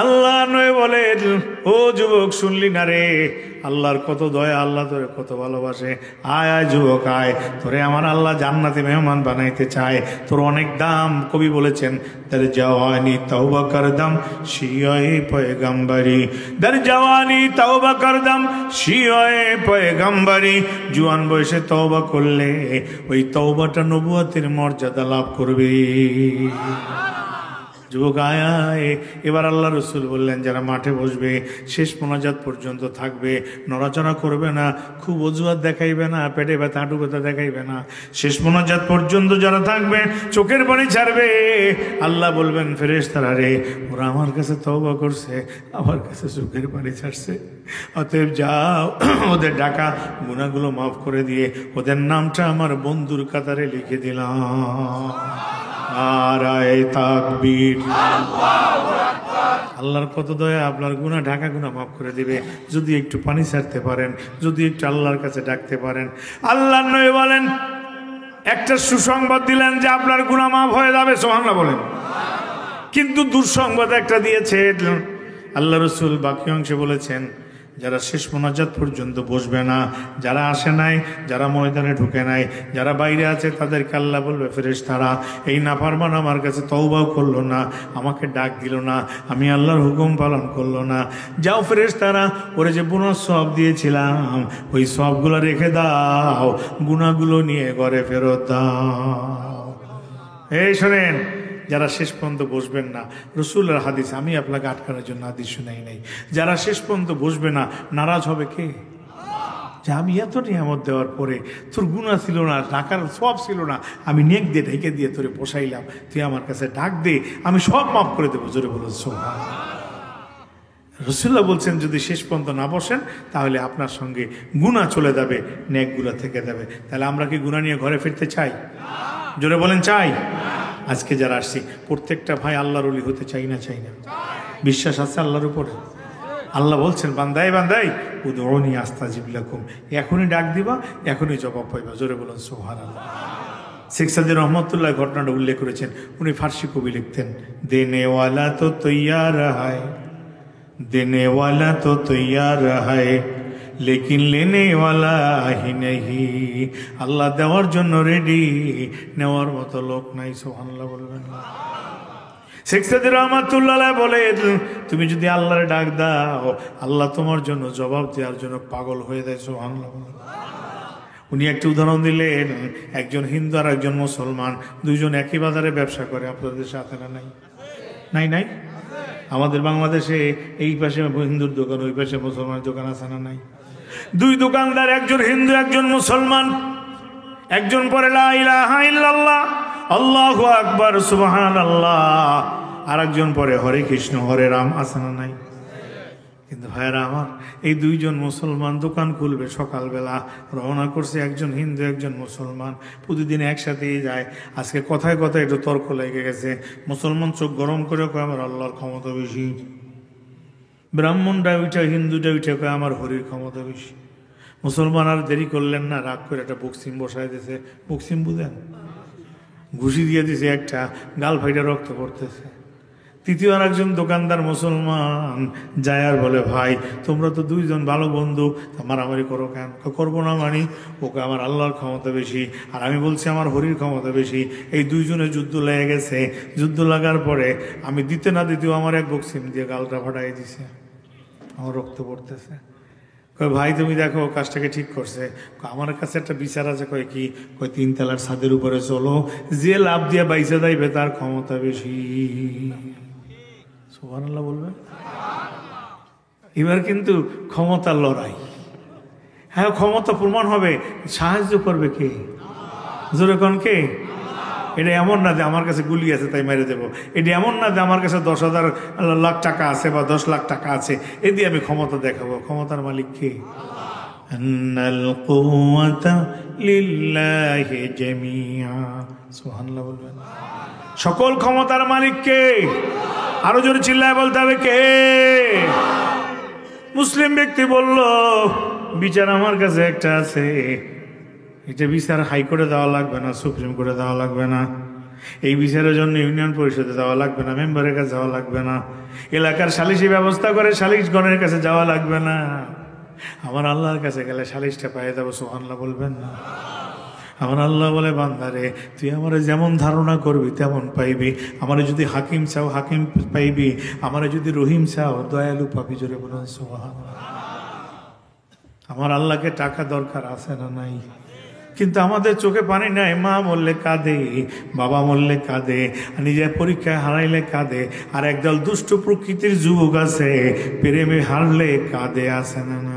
আল্লাহ নয় বলেন, ও যুবক শুনলি না রে, আল্লাহর কত দয়া, আল্লাহ তোরে কত ভালোবাসে। আয় আয় যুবক আয়, তোরে আমার আল্লাহ জান্নাতে মেহমান বানাইতে চায়, তোর অনেক দাম। কবি বলেছেন, দর জওয়ানি তওবা করদম শিয়ায়ে পয়গম্বরি, দর জওয়ানি তওবা করদম শিয়ায়ে পয়গম্বরি। জওয়ান বয়সে তওবা করলে ওই তওবাটা নবুয়তের মর্যাদা লাভ করবে। যুবক আয় আয়। এবার আল্লাহ রসুল বললেন, যারা মাঠে বসবে, শেষ মোনাজাত পর্যন্ত থাকবে, নড়াচড়া করবে না, খুব অজুহাত দেখাইবে না, পেটে ব্যথা হাঁটু ব্যথা দেখাইবে না, শেষ মোনাজাত পর্যন্ত যারা থাকবে চোখের পানি ছাড়বে। আল্লাহ বলবেন ফেরেশতারা রে, ওরা আমার কাছে তওবা করছে, আমার কাছে চোখের পানি ছাড়ছে, অতএব যাও, ওদের ডাকা গুনাহগুলো মাফ করে দিয়ে ওদের নামটা আমার বন্ধুর কাতারে লিখে দিলাম। নারায়ে তাকবীর। আল্লাহর কত দয়া, আপনার গুনাহ ঢাকা গুনাহ মাফ করে দিবে যদি একটু পানি ছাড়তে পারেন, যদি একটু আল্লাহর কাছে ডাকতে পারেন। আল্লাহর নবী বলেন, একটা সুসংবাদ দিলেন যে আপনার গুনাহ মাফ হয়ে যাবে। সুবহানাল্লাহ বলেন। কিন্তু দুঃসংবাদ একটা দিয়েছে আল্লাহ রসুল। বাকি অংশে বলেছেন, যারা শেষ মোনাজাত পর্যন্ত বসবে না, যারা আসে নাই, যারা ময়দানে ঢুকে নাই, যারা বাইরে আছে, তাদেরকে আল্লাহ বলবে ফেরেশতারা, এই নাফরমান আমার কাছে তওবাও করলো না, আমাকে ডাক দিল না, আমি আল্লাহর হুকুম পালন করলো না, যাও ফেরেশতারা, ওরে যে বোনাস সওয়াব দিয়েছিলাম ওই সওয়াবগুলো রেখে দাও, গুনাহগুলো নিয়ে ঘরে ফেরত দাও। এই শোনেন, যারা শেষ পর্যন্ত বসবেন না, রসুলের হাদিস, আমি আপনাকে আটকানোর জন্য হাদিস শুনাই নাই, যারা শেষ পর্যন্ত বসবে না, নারাজ হবে কে? যে আমি এত নিয়ামত দেওয়ার পরে তোর গুনাহ ছিল না, ডাকার সওয়াব ছিল না, আমি নেক দিয়ে ঢেকে দিয়ে তোরে বসাইলাম, তুই আমার কাছে ডাক দে, আমি সব মাফ করে দেবো। জোরে বলো সুবহানাল্লাহ। রাসূলুল্লাহ বলছেন, যদি শেষ পর্যন্ত না বসেন তাহলে আপনার সঙ্গে গুনাহ চলে যাবে, নেকগুলো থেকে যাবে। তাহলে আমরা কি গুনাহ নিয়ে ঘরে ফিরতে চাই? জোরে বলেন চাই। আজকে যারা আসছি প্রত্যেকটা ভাই আল্লাহর ওলি হতে চাই না? চাই না? বিশ্বাস আছে আল্লাহর উপর? আল্লাহ বলছেন, বান্দাই বান্দাই উদউনি আস্তাজিব লাকুম, এখনই ডাক দিবা, এখনই জবাব পাইবা। জোরে বলুন সুবহানাল্লাহ। শেখ সাদি রহমতুল্লাহ ঘটনাটা উল্লেখ করেছেন। উনি ফার্সি কবি লিখতেন, দেনেওয়ালা তো তৈয়ার হায়, দেনেওয়ালা তো তৈয়ার হায়, লেকিন লেনেওয়ালা হি নেহি। আল্লাহ দেওয়ার জন্য রেডি, নেওয়ার মতো লোক নাই। সুবহানাল্লাহ বলবেন। শেখ সাদি রহমতুল্লাহ বলে, তুমি যদি আল্লাহর ডাক দাও, আল্লাহ তোমার জন্য জবাব দেওয়ার জন্য পাগল হয়ে যায়। সুবহানাল্লাহ। উনি একটা উদাহরণ দিলেন, একজন হিন্দু আর একজন মুসলমান, দুইজন একই বাজারে ব্যবসা করে। আপনাদের সাথে না নাই? নাই নাই? আমাদের বাংলাদেশে এই পাশে হিন্দুর দোকান, ওই পাশে মুসলমানের দোকান আছে না নাই? দুই দোকানদার, একজন হিন্দু একজন মুসলমান। একজন পড়ে লা ইলাহা ইল্লাল্লাহ, আল্লাহু আকবার, সুবহানাল্লাহ, আর একজন পড়ে হরে কৃষ্ণ হরে রাম। আছে না নাই? কিন্তু ভাইরা আমার, এই দুইজন মুসলমান দোকান খুলবে, সকালবেলা রওনা করছে, একজন হিন্দু একজন মুসলমান, প্রতিদিন একসাথেই যায়। আজকে কথায় কথায় একটু তর্ক লেগে গেছে। মুসলমান চোখ গরম করে কয় আমার আল্লাহর ক্ষমতা বেশি, ব্রাহ্মণটা উঠে হিন্দুটা উঠে কয় আমার হরির ক্ষমতা বেশি। মুসলমান আর দেরি করলেন না, রাগ করে একটা বক্সিম বসায় দিয়েছে। বক্সিম বুঝেন? ঘুষি দিয়ে দিছে একটা, গাল ফাইটা রক্ত পড়তেছে। তৃতীয় আর একজন দোকানদার মুসলমান যায় আর বলে, ভাই তোমরা তো দুইজন ভালো বন্ধু, মারামারি করো কেন? করবো না মানে, ওকে আমার আল্লাহর ক্ষমতা বেশি আর আমি বলছি আমার হরির ক্ষমতা বেশি। এই দুইজনে যুদ্ধ লেগে গেছে। যুদ্ধ লাগার পরে আমি দিতে না দিতেও আমার এক বক্সিম দিয়ে গালটা ফাটাই দিছে, আমার রক্ত পড়তেছে। কয় ভাই তুমি দেখো কাজটাকে ঠিক করছে। আমার কাছে একটা বিচার আছে। কয় কি? কয় 3 তলার ছাদের উপরে চলো, যে লাভ দিয়ে বাইসে যাইবে তার ক্ষমতা বেশি। সুবহানাল্লাহ বলবেন। এবার কিন্তু ক্ষমতার লড়াই। হ্যাঁ, ক্ষমতা প্রমাণ হবে, সাহায্য করবে কে? জোরে কোন কে? এটা এমন না যে আমার কাছে গুলি আছে তাই মেরে দেবো। এটা এমন না যে আমার কাছে 10,000 লাখ টাকা আছে বা 10 লাখ টাকা আছে, এ দিয়ে আমি ক্ষমতা দেখাবো। ক্ষমতার মালিক কে? আন্নাল কুওয়াতা লিল্লাহি জামিআ। সুবহানাল্লাহ বলবেন। সকল ক্ষমতার মালিক কে? আরো জোরে চিল্লায় বলতে হবে কে? মুসলিম ব্যক্তি বলল, বিচার আমার কাছে একটা আছে, এটা বিচার হাইকোর্টে দেওয়া লাগবে না, সুপ্রিম কোর্টে দেওয়া লাগবে না, এই বিচারের জন্য ইউনিয়ন পরিষদে যাওয়া লাগবে না, মেম্বারের কাছে যাওয়া লাগবে না, এলাকার সালিশি ব্যবস্থা করে সালিশগণের কাছে যাওয়া লাগবে না, আমার আল্লাহর কাছে গেলে সালিশটা পেয়ে যাবো। সুবহানাল্লাহ বলবেন না। আমার আল্লাহ বলে, বান্দারে তুই আমার যেমন ধারণা করবি তেমন পাইবি। আমার যদি হাকিম চাও হাকিম পাইবি, আমার যদি রহিম চাও দয়ালু পাবি। জোরে বলুন সুবহানাল্লাহ। আমার আল্লাহকে টাকা দরকার আছে না নাই? কিন্তু আমাদের চোখে পানি নাই। মা মরলে কাঁদে, বাবা মরলে কাঁদে, নিজের পরীক্ষায় হারাইলে কাঁদে, আর একদল দুষ্ট প্রকৃতির যুবক আছে প্রেমে হারলে কাঁদে। আছে না না?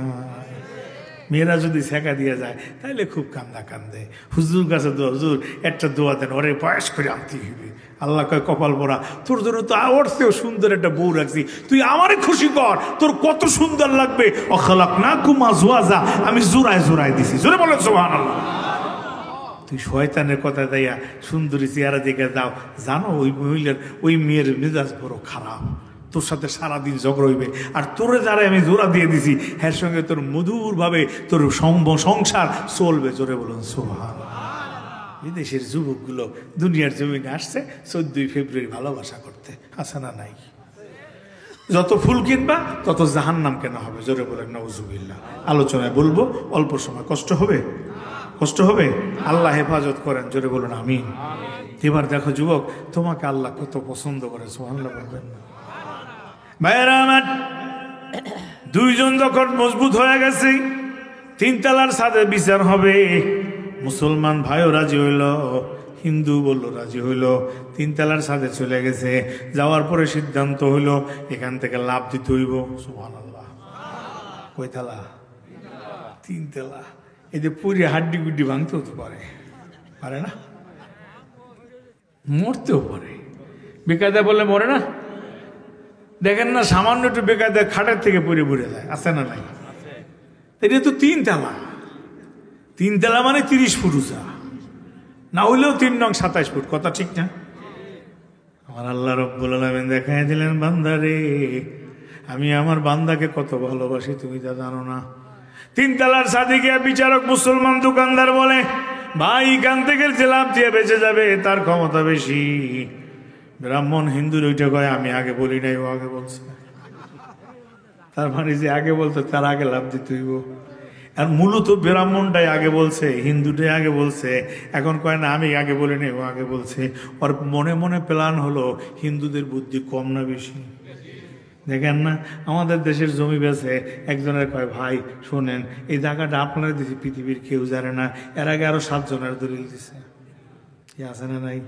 মেয়েরা যদি শেখা দিয়ে যায় তাহলে খুব কান্দা কান্দে। হুজুর কাছে দোয়া, হুজুর একটা দোয়া দেন, ওরে বয়স করে আনতে হবে। আল্লাহ কয় কপাল পরা, তোর জন্য তো ওর চেয়েও সুন্দর একটা বউ রাখছি, তুই আমারে খুশি কর, তোর কত সুন্দর লাগবে। অখালাকনাকুম আজওয়াজা, আমি জোড়ায় জোড়ায় দিছি। জোরে বলেন সুবহানাল্লাহ। তুই শয়তানের কথা দেয়া সুন্দরী চেহারা দিকে দাও, জানো ওই মহিলার ওই মেয়ের মেজাজ বড় খারাপ, তোর সাথে সারাদিন ঝগড়া হইবে। আর তোরে যারা আমি জোড়া দিয়ে দিছি, এর সঙ্গে তোর মধুর ভাবে তোর সংসার চলবে। জোরে বলুন সুবহানাল্লাহ। বিদেশের যুবকগুলো দুনিয়ার জমিনে আসছে 14 ফেব্রুয়ারি ভালোবাসা করতে। আছে না নাই? যত ফুল কিনবা তত জাহান্নাম কেনা হবে। জোরে বলেন নাউজুবিল্লাহ। আলোচনায় বলবো, অল্প সময়, কষ্ট হবে, কষ্ট হবে। আল্লাহ হেফাজত করেন। জোরে বলুন আমিন। এবার দেখো যুবক, তোমাকে আল্লাহ কত পছন্দ করে। সুবহানাল্লাহ বলবেন না? ভাইয়েরা আমার, দুইজন যখন মজবুত হয়ে গেছে, 3 তলার ছাদে বিচার হবে। মুসলমান ভাইও রাজি হইল, হিন্দু বলল রাজি হইল, 3 তলার ছাদে চলে গেছে। যাওয়ার পরে সিদ্ধান্ত হইল এখান থেকে লাভ দিতে হইব। সুবহানাল্লাহ। কয় তলা? 3 তলা। এই যে পুরি হাড্ডি গুড্ডি ভাঙতেও তো পারে না, মরতেও পারে। বেকায়দা বললে মরে না? দেখেন না, সামান্য একটু বেকায়দা খাটের থেকে পড়ে পড়ে যায়। আছে না নাই? এটা তো 3 তলা। 3 তলা মানে 30 ফুট উঁচা, না হইলেও 3 নং 27 ফুট। কথা ঠিক না? আমার আল্লাহ রাব্বুল আলামিন দেখাই দিলেন, বান্দারে আমি আমার বান্দাকে কত ভালোবাসি তুমি তা জানো না। 3 তলার ছাদে গিয়ে বিচারক মুসলমান দোকানদার বলে, ভাই এখান থেকে যে লাভ দিয়ে বেঁচে যাবে তার ক্ষমতা বেশি। ব্রাহ্মণ হিন্দুর ওইটা কয় আমি আগে বলি নাই, ও আগে বলছে। তার মানে যে আগে বলতো তার আগে লাভ দিতে হইব। আর মূলত ব্রাহ্মণটাই আগে বলছে, হিন্দুটাই আগে বলছে। এখন কয় না আমি আগে বলি নাই, ও আগে বলছে। ওর মনে মনে প্ল্যান হলো হিন্দুদের বুদ্ধি কম না বেশি। দেখেন না আমাদের দেশের জমি বেছে একজনের কয় ভাই শোনেন এই জায়গাটা আপনারা দিছি, পৃথিবীর কেউ জানে না। এর আগে আরো 7 জনের দলিল দিছে, কি আছে না নাই?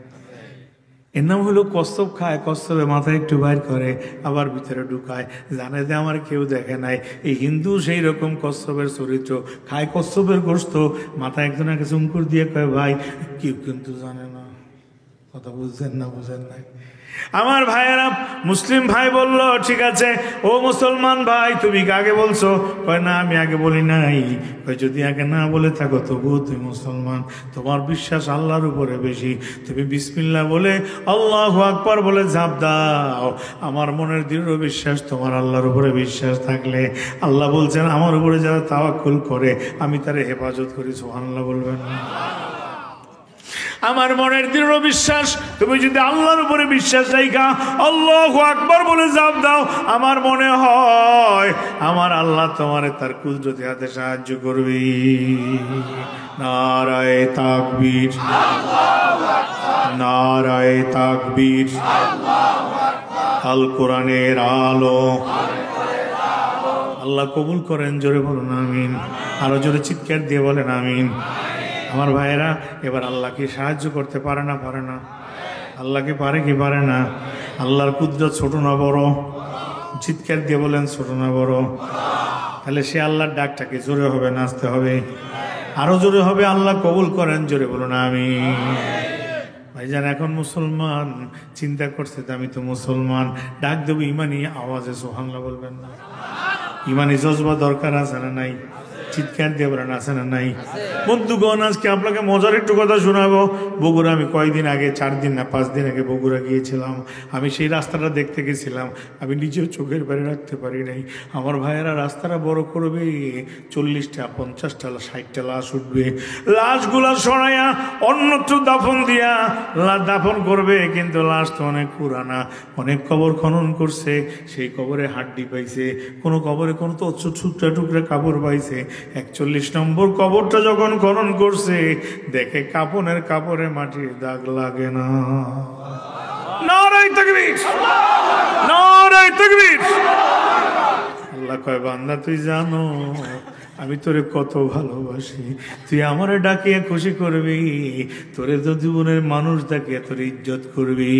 এর নাম হলো কচ্ছপ খায়, কচ্ছপে মাথায় একটু বাইর করে আবার ভিতরে ঢুকায়, জানে যে আমার কেউ দেখে নাই। এই হিন্দু সেই রকম কচ্ছপের চরিত্র, খায় কচ্ছপের গোস্ত, মাথায় একজনের কাছে উঙ্কুর দিয়ে কয় ভাই কেউ কিন্তু জানে না। কথা বুঝছেন না? বুঝেন নাই? আমার ভাইয়েরা, মুসলিম ভাই বলল ঠিক আছে ও মুসলমান ভাই তুমি আগে বলছো। কয় না আমি আগে বলি নাই। কয় যদি আগে না বলে থাকো তবুও তুমি মুসলমান, তোমার বিশ্বাস আল্লাহর উপরে বেশি, তুমি বিসমিল্লাহ বলে আল্লাহু আকবার বলে ঝাঁপ দাও। আমার মনের দৃঢ় বিশ্বাস তোমার আল্লাহর উপরে বিশ্বাস থাকলে, আল্লাহ বলছেন আমার উপরে যারা তাওয়াক্কুল করে আমি তারে হেফাজত করি। সুবহানাল্লাহ বলবেন না? আমার মনের দৃঢ় বিশ্বাস, তুমি যদি আল্লাহর উপরে বিশ্বাস রাখা আল্লাহু আকবার বলে ঝাঁপ দাও, আমার মনে হয় আমার আল্লাহ তোমারে তার কুদরতি হাতে সাহায্য করবে। নারায়ে তাকবীর, নারায়ে তাকবীর। আল কোরআনের আলো আল্লাহ কবুল করেন। জোরে বলুন আমিন। আরো জোরে চিৎকার দিয়ে বলেন আমিন। আমার ভাইয়েরা, এবার আল্লাহকে সাহায্য করতে পারে না? পারে না? আল্লাহকে পারে কি পারে না? আল্লাহর কুদরত ছোট না বড়? চিৎকার দিয়ে বলেন ছোট না বড়? তাহলে সে আল্লাহর ডাকটাকে জোরে হবে, নাচতে হবে, আরো জোরে হবে। আল্লাহ কবুল করেন। জোরে বলুন আমিন। ভাইজান এখন মুসলমান চিন্তা করছে আমি তো মুসলমান, ডাক দেবো ইমানি আওয়াজে, সুবহানাল্লাহ বলবেন না? ইমানি জজবা দরকার আছে না নাই? চিৎকার দিয়ে বলেন আছে না নাই? বন্ধুগণ আজকে আপনাকে মজার একটু কথা শোনাবো। বগুড়া আমি কয়েকদিন আগে, 4 দিন না 5 দিন আগে বগুড়া গিয়েছিলাম। আমি সেই রাস্তাটা দেখতে গেছিলাম, আমি নিজেও চোখের বাইরে রাখতে পারি নাই। আমার ভাইয়েরা রাস্তাটা বড় করবে, 40টা 50টা 60টা লাশ উঠবে। লাশগুলা সরাইয়া অন্যত্র দাফন দিয়া দাফন করবে, কিন্তু লাশ তো অনেক পুরানা, অনেক কবর খনন করছে, সেই কবরে হাড্ডি পাইছে, কোনো কবরে কোনো তো টুকরা টুকরা কাপড় পাইছে। 41 নম্বর কবরটা যখন খনন করছে দেখে কাপড়ের কাপড়ে মাটির দাগ লাগে না। নারায়ে তাকবীর, নারায়ে তাকবীর। আল্লাহ কয় বান্দা তুই জানো আমি তোরে কত ভালোবাসি, তুই আমারে ডাকিয়ে খুশি করবি, তোরে তো জীবনের মানুষ ডাকিয়ে তোর ইজ্জত করবি।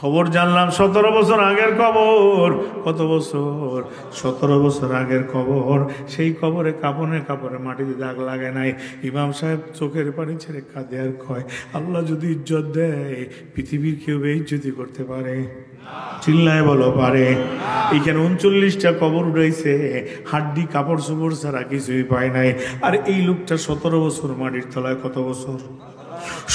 খবর জানলাম 17 বছর আগের কবর। কত বছর? 17 বছর আগের কবর। সেই কবরে কাপড়ে কাপড়ে মাটিতে দাগ লাগে নাই। ইমাম সাহেব চোখের পানি ছেড়ে কাঁদে আর কয় আল্লাহ যদি ইজ্জত দেয় পৃথিবীর কেউ বেইজ্জতি করতে পারে? চিল্লায় বলো পারে? এইখানে 39টা কবর উঠাইছে, হাড্ডি কাপড় চোপড় ছাড়া কিছুই পায় নাই। আর এই লোকটা 17 বছর মাটির তলায়। কত বছর?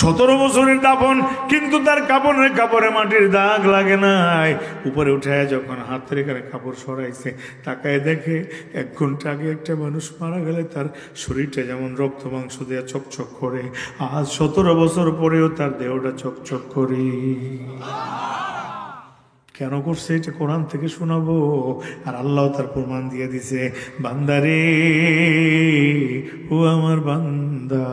17 বছরের দাফন, কিন্তু তার কাপড়ের কাপড়ে মাটির দাগ লাগে নাই। উপরে উঠে যখন হাত থেকে কাপড় সরাইছে, তাকায় দেখে 1 ঘন্টা আগে একটা মানুষ মারা গেলে তার শরীরটা যেমন রক্ত মাংস দিয়ে চকচক করে, আজ 17 বছর পরেও তার দেহটা চকচক করে। কেন করছে এটা কোরআন থেকে শোনাবো, আর আল্লাহ তার প্রমাণ দিয়ে দিছে। বান্দারে, ও আমার বান্দা,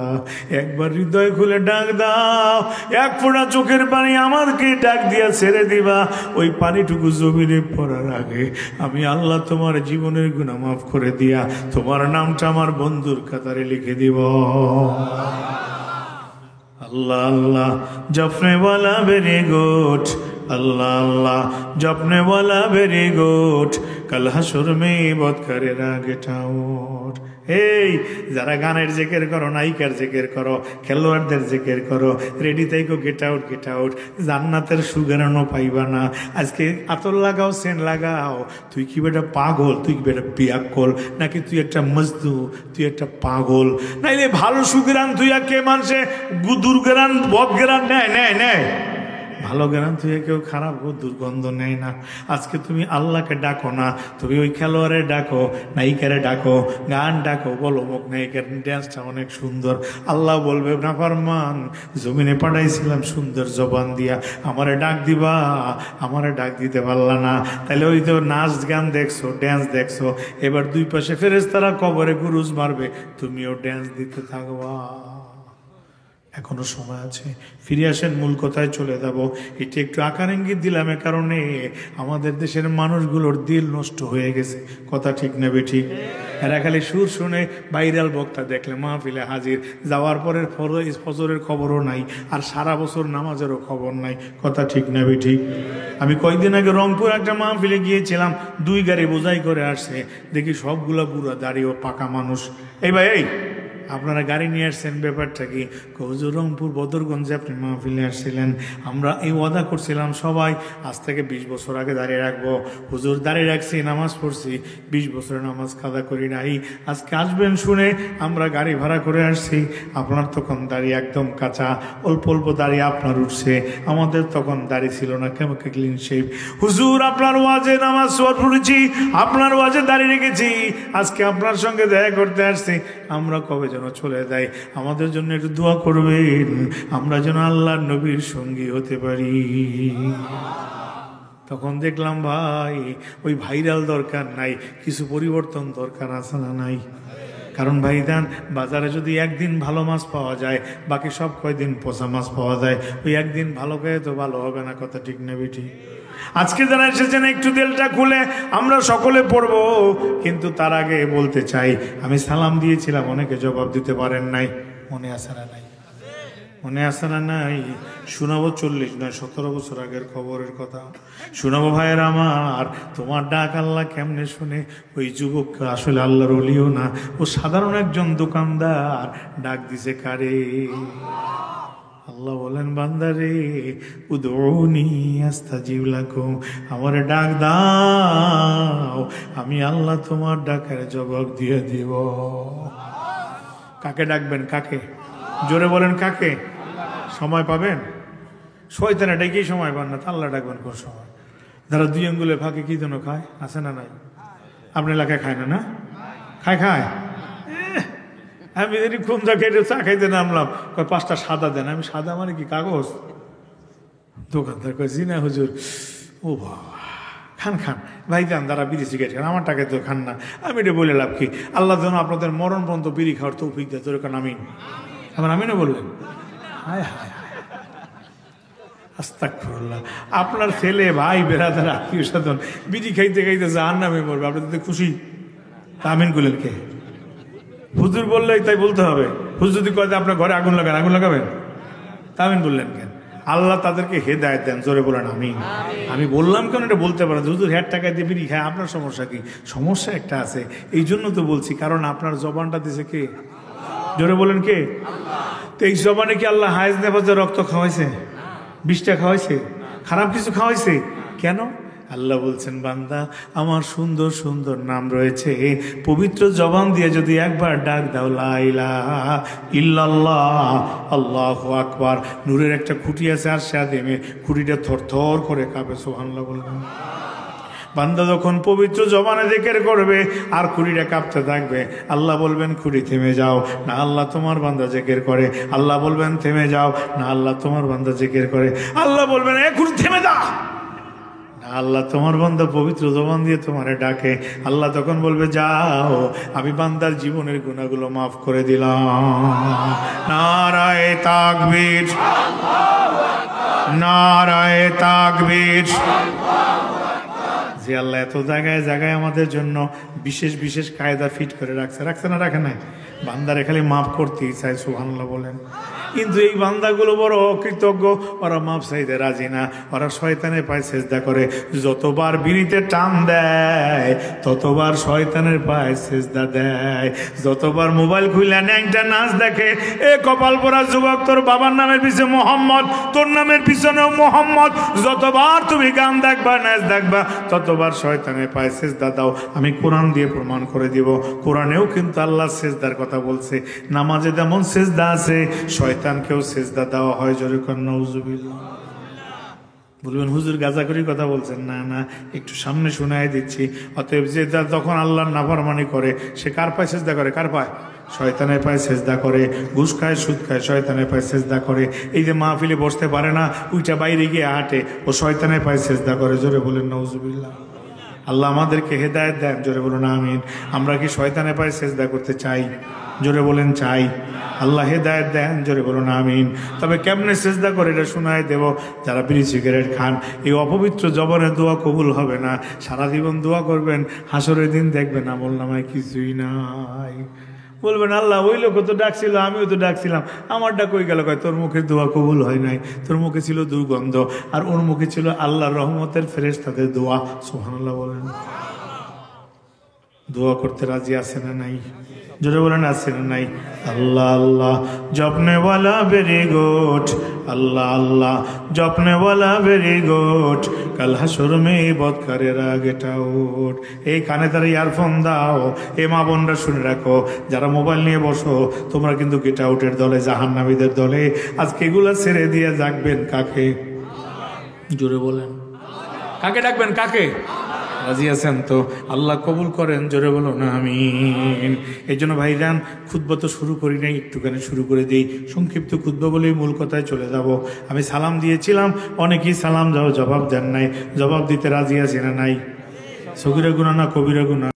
একবার হৃদয় খুলে ডাক দাও, 1 ফোঁটা চোখের পানি আমাকে ডাক দিয়া ছেড়ে দিবা। ওই পানিটুকু জমিনে পড়ার আগে আমি আল্লাহ তোমার জীবনের গুনাহ মাফ করে দিয়া তোমার নামটা আমার বন্ধুর কাতারে লিখে দিব। আল্লাহ আল্লাহ জপনে वाला वेरी गुड, अल्लाह अल्लाह जपने वाला वेरी गुड, कल हशर में बहुत करेगा गेट आउट। এই যারা গানের জিকির করো, নায়িকার জিকির করো, খেলোয়াড়দের জিকির করো, রেডি থাইকো, গেট আউট গেট আউট। জান্নাতের সুগরানো পাইবা না। আজকে আতর লাগাও, সেন্ট লাগাও, তুই কি বেটা পাগল, তুই কি বেটা পিয়াকল, নাকি তুই একটা মজদু, তুই একটা পাগল? নাইলে ভালো সুগরান তুই কে মানুষে দুর্গরান বদগরান নেয় নেয় নেয় ভালো জ্ঞান থেকে কেউ খারাপ দুর্গন্ধ নেয় না। আজকে তুমি আল্লাহকে ডাকো না, তুমি ওই খেলোয়াড়ে ডাকো, নায়িকারে ডাকো, গান ডাকো, বলো মুখ নায়িকার ড্যান্সটা অনেক সুন্দর। আল্লাহ বলবে না ফরমান, জমিনে পাঠাইছিলাম সুন্দর জবান দিয়া, আমারে ডাক দিবা, আমারে ডাক দিতে পারলা না। তাহলে ওই তো নাচ গান দেখছো, ড্যান্স দেখছো, এবার দুই পাশে ফেরেশতারা কবরে গুরুজ মারবে, তুমিও ড্যান্স দিতে থাকবা। এখনো সময় আছে, ফিরে আসেন, মূল কথায় চলে যাব। এটি একটু আকার ইঙ্গিত দিলাম এ কারণে আমাদের দেশের মানুষগুলোর দিল নষ্ট হয়ে গেছে। কথা ঠিক নেবে ঠিক? এরা খালি সুর শুনে ভাইরাল বক্তা দেখলে মাহফিলে হাজির, যাওয়ার পরের ফজরের খবরও নাই, আর সারা বছর নামাজেরও খবর নাই। কথা ঠিক নেবে ঠিক? আমি কয়েকদিন আগে রংপুর একটা মাহফিলে গিয়েছিলাম, 2 গাড়ি বোঝাই করে আসছে, দেখি সবগুলা বুড়া দাড়ি ও পাকা মানুষ। এই ভাই, এই আপনারা গাড়ি নিয়ে আসছেন, ব্যাপারটা কি? হুজুর রংপুর বদরগঞ্জে আপনি মাহফিলে আসছিলেন, আমরা এই ওয়াদা করছিলাম সবাই আজ থেকে 20 বছর আগে দাঁড়িয়ে রাখবো। হুজুর দাঁড়িয়ে রাখছি, নামাজ পড়ছি, 20 বছরের নামাজ কাদা করি নাই। আজকে আসবেন শুনে আমরা গাড়ি ভাড়া করে আসছি। আপনার তখন দাড়ি একদম কাঁচা, অল্প অল্প দাড়ি আপনার উঠছে, আমাদের তখন দাড়ি ছিল না, কেমন ক্লিন শেভ। হুজুর আপনার ওয়াজে নামাজ পড়েছি, আপনার ওয়াজে দাঁড়িয়ে রেখেছি, আজকে আপনার সঙ্গে দেখা করতে আসছি, আমরা কবে যেন চলে যাই, আমাদের জন্য একটু দোয়া করবেন, আমরা যেন আল্লাহর নবীর সঙ্গী হতে পারি। তখন দেখলাম ভাই, ওই ভাইরাল দরকার নাই, কিছু পরিবর্তন দরকার আছে না নাই? কারণ ভাইদান, বাজারে যদি একদিন ভালো মাছ পাওয়া যায়, বাকি সব কয়দিন পচা মাছ পাওয়া যায়, ওই একদিন ভালো খেয়ে তো ভালো হবে না। কথা ঠিক না বেটি? আজকে যারা এসেছেন একটু দিলটা খুলে আমরা সকলে পড়বো, কিন্তু তার আগে বলতে চাই, আমি সালাম দিয়েছিলাম, অনেকে জবাব দিতে পারেন নাই, মনে আছে না নাই? মনে আছে না নাই? শোনাবো 40 নয় 17 বছর আগের খবরের কথা শোনাবো ভাইয়ের আমার। তোমার ডাক আল্লাহ কেমনে শুনে? ওই যুবক আসলে আল্লাহর ওলিও না, ও সাধারণ একজন দোকানদার, ডাক দিছে কারে? আল্লাহ বলেন, বান্দারে উদউনি আস্তাজিব লাকুম, আমারে ডাক দাও, আমি আল্লাহ তোমার ডাকের জবাব দিয়ে দিব। কাকে ডাকবেন? কাকে? জোরে বলেন কাকে? সময় পাবেন? শয়তানে ডেকেই সময় পান না, আল্লাহ ডাকবেন কোন সময়? যারা 2 আঙ্গুলে ফাঁকে কি যেন খায়, আছে না নাই? আপনার এলাকায় খায় না? না খায়? খায়। আমি যদি কোন জায়গায় চা খাইতে নামলাম, 5টা সাদা দেন। আমি সাদা মানে কি কাগজ? দোকানদার কয় জি না হুজুর। ও বাবা, খান খান ভাই, যান যারা বিড়ি সিগারেট খান, আমার টাকায় তো খান না। আমি এটা বলে লাভ কি? আল্লাহ যেন আপনাদের মরণ পর্যন্ত বিড়ি খাওয়ার তৌফিক দেয়। তোর কারণ আমিন, আমার আমিনও বললেন। হায় হায়, আস্তাগফিরুল্লাহ। আপনার ছেলে, ভাই, বেরাদার, আত্মীয় স্বজন বিড়ি খাইতে খাইতে জাহান্নামে মরবে, আপনি তো খুশি? আমিন বললেন কে? হুজুর বললেই তাই বলতে হবে। হুজুর যদি কয় আপনার ঘরে আগুন লাগান, আগুন লাগাবেন? আমিন বললেন কেন? আল্লাহ তাদেরকে হেদায়েত দেন। জোরে বলেন আমিন। আমি বললাম কেন এটা বলতে পারেন, হুজুর হ্যাঁ টাকা দিয়ে বিড়ি খায়, আপনার সমস্যা কি? সমস্যা একটা আছে, এই জন্য তো বলছি, কারণ আপনার জবানটা দিছে কে? জোরে বলেন কে? তো এই জবানে কি আল্লাহ হায়েজ নেবাজের রক্ত খাওয়াইছে? 20টা খাওয়াইছে? খারাপ কিছু খাওয়াইছে? কেন? আল্লাহ বলছেন, বান্দা আমার সুন্দর সুন্দর নাম রয়েছে, পবিত্র জবান দিয়ে যদি একবার ডাক দাও লা ইলাহা ইল্লাল্লাহ আল্লাহু আকবার, নূরের একটা খুঁটি আছে আর সাদেমে, খুঁটিটা থরথর করে কাঁপে। সুবহানাল্লাহ বলবেন। বান্দা যখন পবিত্র জবানে জিকির করবে আর খুঁটিটা কাঁপতে থাকবে, আল্লাহ বলবেন খুঁটি থেমে যাও, না আল্লাহ তোমার বান্দা জিকির করে। আল্লাহ বলবেন থেমে যাও, না আল্লাহ তোমার বান্দা জিকির করে। আল্লাহ বলবেন এ খুঁটি থেমে যা, আল্লাহ তোমার বান্দা পবিত্র জবান দিয়ে তোমারে ডাকে। আল্লাহ তখন বলবে যাও, আমি বান্দার জীবনের গুনাহগুলো মাফ করে দিলাম। নারায়ে তাকবীর, নারায়ে তাকবীর। যে আল্লাহ এত জায়গায় জায়গায় আমাদের জন্য বিশেষ বিশেষ কায়দা ফিট করে রাখছে, রাখছে না রাখে নাই? বান্দারে খালি মাফ করতেই চাই। সুবহানাল্লাহ বলেন। কিন্তু এই বান্দাগুলো বড় অকৃতজ্ঞ, ওরা মাপ চাইতে রাজি না, ওরা শয়তানের পায়ে সেজদা করে। যতবার বিড়িতে টান দেয় ততবার শয়তানের পায়ে সেজদা দেয়। যতবার মোবাইল খুলে ন্যাংটা নাচ দেখে, এ কপাল পোড়া যুবক, তোর বাবার নামের পিছনে মোহাম্মদ, তোর নামের পিছনেও মোহাম্মদ। যতবার তুমি গান দেখবা, নাচ দেখবা, ততবার শয়তানের পায়ে সেজদা দাও। আমি কোরআন দিয়ে প্রমাণ করে দিব, কোরআনেও কিন্তু আল্লাহ সেজদার কথা বলছে। নামাজে যেমন সেজদা আছে, শয়তানকেও সেজদা দেওয়া হয়। জোরে কর নাউজুবিল্লাহ। বলবেন হুজুর গাঁজাখুরি কথা বলছেন, না না, একটু সামনে শোনায় দিচ্ছি। অতএব যে তখন আল্লাহর নাফরমানি করে সে কার পায়ে সেজদা করে? কার পায়? শয়তানের পায়ে সেজদা করে। ঘুষ খায়, সুদ খায়, শয়তানের পায়ে সেজদা করে। এই যে মাহফিলে বসতে পারে না, উইটা বাইরে গিয়ে হাঁটে, ও শয়তানের পায়ে সেজদা করে। জোরে বলেন নাউজুবিল্লাহ। আল্লাহ আমাদেরকে হেদায়েত দেন, জোরে বলুন আমিন। আমরা কি শয়তানের পায়ে সেজদা করতে চাই? জোরে বলেন চাই। আল্লাহ হেদায়েত দেন, জোরে বলুন আমিন। তবে কেমনে সেজদা করে এটা শোনায় দেব। যারা বিড়ি সিগারেট খান, এই অপবিত্র জবানের দোয়া কবুল হবে না। সারা জীবন দোয়া করবেন, হাসরের দিন দেখবেন আমলনামায় কিছুই নাই। বলবেন আল্লাহ ওই লোক তো ডাকছিল, আমিও তো ডাকছিলাম, আমার ডাক কই গেল? কয় তোর মুখের দোয়া কবুল হয় নাই, তোর মুখে ছিল দুর্গন্ধ, আর ওর মুখে ছিল আল্লাহর রহমতের ফেরেশতাদের দোয়া। সুবহানাল্লাহ বলেন। দোয়া করতে রাজি আছে না নাই? জোরে বলেন আছে না নাই? আল্লাহ আল্লাহ জপনেওয়ালা ভেরি গুড, আল্লাহ আল্লাহ জপনেওয়ালা ভেরি গুড, কাল হাসর মে বদকারের আগেটা উঠ। এই কানে তারা ইয়ারফোন দাও, এ মা বোনরা শুনে রাখো, যারা মোবাইল নিয়ে বসো, তোমরা কিন্তু গেট আউটের দলে, জাহান্নামীদের দলে। আজকে এগুলা ছেড়ে দিয়ে ডাকবেন কাকে? জোরে বলেন কাকে ডাকবেন? কাকে? রাজি আছেন তো? আল্লাহ কবুল করেন, জোরে বলো না আমিন। এই জন্য ভাইজান, খুতবা তো শুরু করি নাই, একটুখানি শুরু করে দিই। সংক্ষিপ্ত খুতবা বলেই মূল কথায় চলে যাব। আমি সালাম দিয়েছিলাম, অনেকেই সালাম জবাব দেন নাই। জবাব দিতে রাজি আছি না নাই? সগীরা গুনাহ না কবিরা গুনাহ?